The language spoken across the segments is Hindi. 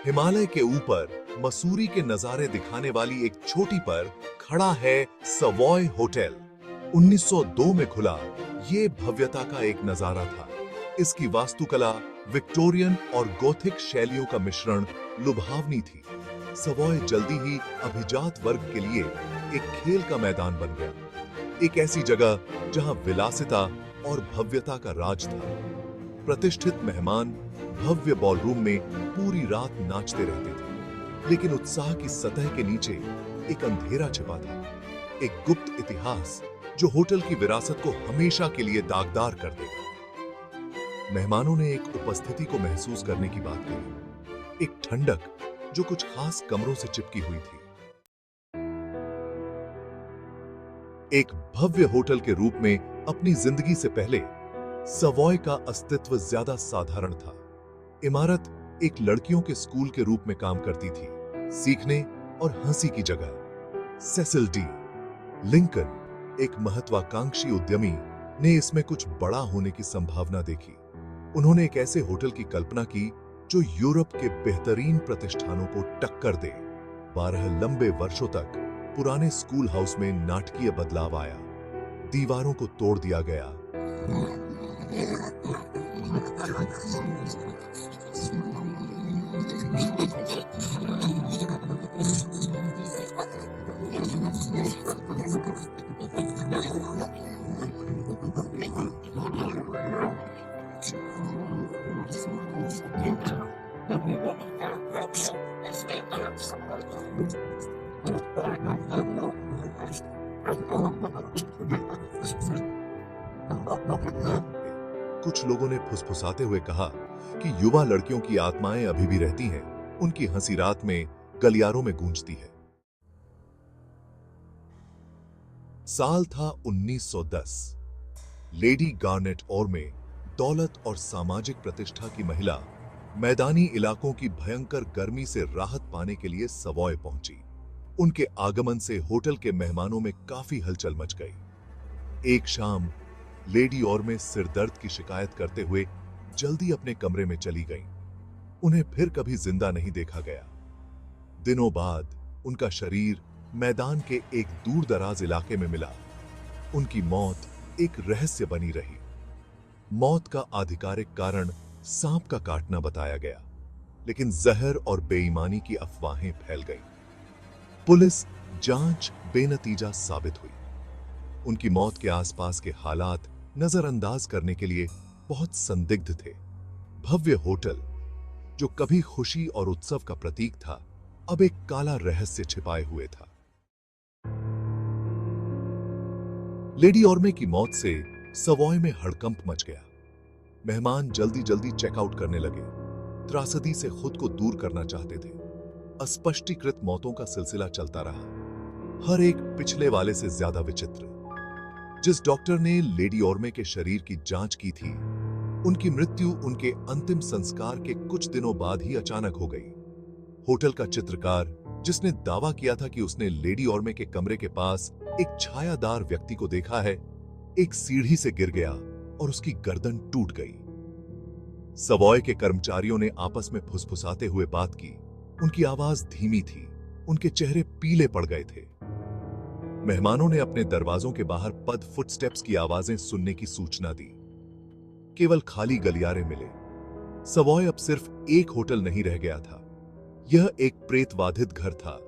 हिमालय के ऊपर मसूरी के नजारे दिखाने वाली एक चोटी पर खड़ा है सवॉय होटल। 1902 में खुला ये भव्यता का एक नजारा था। इसकी वास्तुकला विक्टोरियन और गोथिक शैलियों का मिश्रण लुभावनी थी। सवॉय जल्दी ही अभिजात वर्ग के लिए एक खेल का मैदान बन गया, एक ऐसी जगह जहां विलासिता और भव्यता का राज था। प्रतिष्ठित मेहमान भव्य बॉलरूम में पूरी रात नाचते रहते थे, लेकिन उत्साह की सतह के नीचे एक अंधेरा छिपा था, एक गुप्त इतिहास जो होटल की विरासत को हमेशा के लिए दागदार कर देगा। मेहमानों ने एक उपस्थिति को महसूस करने की बात कही, एक ठंडक जो कुछ खास कमरों से चिपकी हुई थी। एक भव्य होटल के रूप में अपनी जिंदगी से पहले सवॉय का अस्तित्व ज्यादा साधारण था। इमारत एक लड़कियों के स्कूल के रूप में काम करती थी, सीखने और हंसी की जगह। Cecil D. लिंकन, एक महत्वाकांक्षी उद्यमी, ने इसमें कुछ बड़ा होने की संभावना देखी। उन्होंने एक ऐसे होटल की कल्पना की जो यूरोप के बेहतरीन प्रतिष्ठानों को टक्कर दे। 12 लंबे वर्षों तक पुराने स्कूल हाउस में नाटकीय बदलाव आया। दीवारों को तोड़ दिया गया, कुछ लोगों ने फुसफुसाते हुए कहा कि युवा लड़कियों की आत्माएं अभी भी रहती हैं, उनकी हंसी रात में गलियारों में गूंजती है। साल था 1910। लेडी गार्नेट और में दौलत और सामाजिक प्रतिष्ठा की महिला मैदानी इलाकों की भयंकर गर्मी से राहत पाने के लिए सवॉय पहुंची। उनके आगमन से होटल के मेहमानों में काफी हलचल मच गई। एक शाम लेडी और में सिरदर्द की शिकायत करते हुए जल्दी अपने कमरे में चली गईं। उन्हें फिर कभी जिंदा नहीं देखा गया। दिनों बाद उनका शरीर मैदान के एक दूर-दराज इलाके में मिला। उनकी मौत एक रहस्य बनी रही। मौत का आधिकारिक कारण सांप का काटना बताया गया, लेकिन जहर और बेईमानी की अफवाहें फैल गईं। पुलिस जांच बेनतीजा साबित हुई। उनकी मौत के आसपास के हालात नजरअंदाज करने के लिए बहुत संदिग्ध थे। भव्य होटल, जो कभी खुशी और उत्सव का प्रतीक था, अब एक काला रहस्य छिपाए हुए था। लेडी ऑर्मे की मौत से सवॉय में हड़कंप मच गया। मेहमान जल्दी जल्दी चेकआउट करने लगे, त्रासदी से खुद को दूर करना चाहते थे। अस्पष्टीकृत मौतों का सिलसिला चलता रहा, हर एक पिछले वाले से ज्यादा विचित्र। जिस डॉक्टर ने लेडी ऑर्मे के शरीर की जांच की थी, उनकी मृत्यु उनके अंतिम संस्कार के कुछ दिनों बाद ही अचानक हो गई। होटल का चित्रकार, जिसने दावा किया था कि उसने लेडी ऑर्मे के कमरे के पास एक छायादार व्यक्ति को देखा है, एक सीढ़ी से गिर गया और उसकी गर्दन टूट गई। सवॉय के कर्मचारियों ने आपस में फुसफुसाते हुए बात की। उनकी आवाज धीमी थी, उनके चेहरे पीले पड़ गए थे। मेहमानों ने अपने दरवाजों के बाहर पद फुटस्टेप्स की आवाजें सुनने की सूचना दी। केवल खाली गलियारे मिले। सवॉय अब सिर्फ एक होटल नहीं रह गया था, यह एक प्रेतवाधित घर था।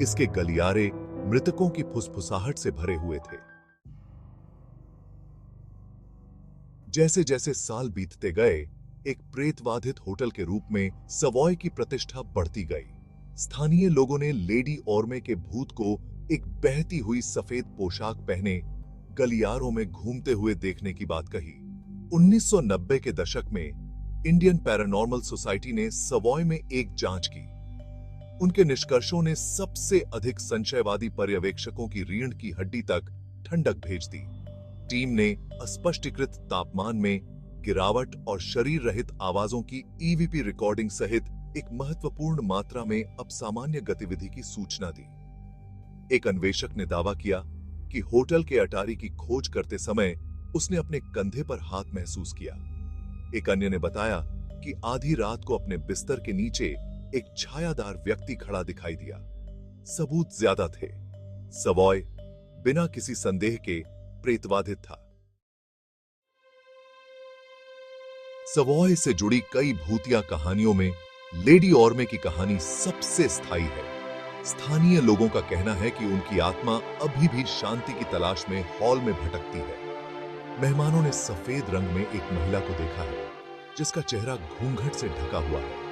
इसके गलियारे मृतकों की फुसफुसाहट से भरे हुए थे। जैसे जैसे साल बीतते गए, एक प्रेतवाधित होटल के रूप में सवॉय की प्रतिष्ठा बढ़ती गई। स्थानीय लोगों ने लेडी ऑर्मे के भूत को एक बहती हुई सफेद पोशाक पहने गलियारों में घूमते हुए देखने की बात कही। 1990 के दशक में इंडियन पैरानॉर्मल सोसाइटी ने सवॉय में एक जांच की। उनके निष्कर्षों ने सबसे अधिक संशयवादी पर्यवेक्षकों की रीढ़ की हड्डी तक ठंडक भेज दी। टीम ने अस्पष्टीकृत तापमान में गिरावट और शरीर रहित आवाजों की ईवीपी रिकॉर्डिंग सहित एक महत्वपूर्ण मात्रा में अपसामान्य गतिविधि की सूचना दी। एक अन्वेषक ने दावा किया कि होटल के अटारी की खोज करते समय उसने अपने कंधे पर हाथ महसूस किया। एक अन्य ने बताया कि आधी रात को अपने बिस्तर के नीचे एक छायादार व्यक्ति खड़ा दिखाई दिया। सबूत ज्यादा थे। सवॉय बिना किसी संदेह के प्रेतवाधित था। सवॉय से जुड़ी कई भूतिया कहानियों में लेडी ऑर्मे की कहानी सबसे स्थायी है। स्थानीय लोगों का कहना है कि उनकी आत्मा अभी भी शांति की तलाश में हॉल में भटकती है। मेहमानों ने सफेद रंग में एक महिला को देखा है जिसका चेहरा घूंघट से ढका हुआ है,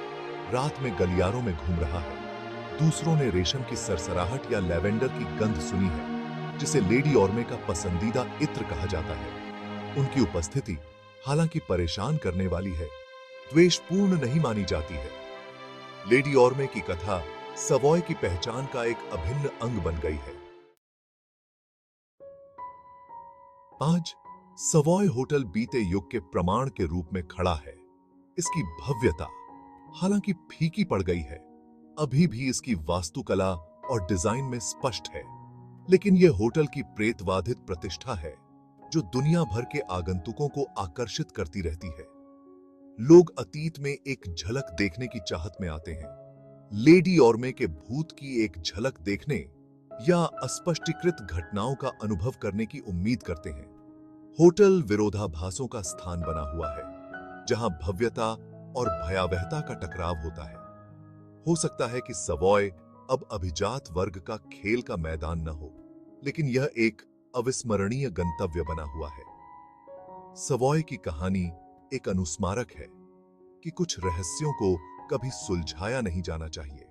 रात में गलियारों में घूम रहा है। दूसरों ने रेशम की सरसराहट या लैवेंडर की गंध सुनी है जिसे लेडी ऑर्मे का पसंदीदा इत्र कहा जाता है। उनकी उपस्थिति हालांकि परेशान करने वाली है, द्वेषपूर्ण नहीं मानी जाती है। लेडी ऑर्मे की कथा सवॉय की पहचान का एक अभिन्न अंग बन गई है। आज सवॉय होटल बीते युग के प्रमाण के रूप में खड़ा है। इसकी भव्यता हालांकि फीकी पड़ गई है, अभी भी इसकी वास्तुकला और डिजाइन में स्पष्ट है। लेकिन यह होटल की प्रेतवाधित प्रतिष्ठा है जो दुनिया भर के आगंतुकों को आकर्षित करती रहती है। लोग अतीत में एक झलक देखने की चाहत में आते हैं, लेडी ऑर्मे के भूत की एक झलक देखने या अस्पष्टीकृत घटनाओं का अनुभव करने की उम्मीद करते हैं। होटल विरोधाभासों का स्थान बना हुआ है जहां भव्यता और भयावहता का टकराव होता है। हो सकता है कि सवॉय अब अभिजात वर्ग का खेल का मैदान न हो, लेकिन यह एक अविस्मरणीय गंतव्य बना हुआ है। सवॉय की कहानी एक अनुस्मारक है कि कुछ रहस्यों को कभी सुलझाया नहीं जाना चाहिए।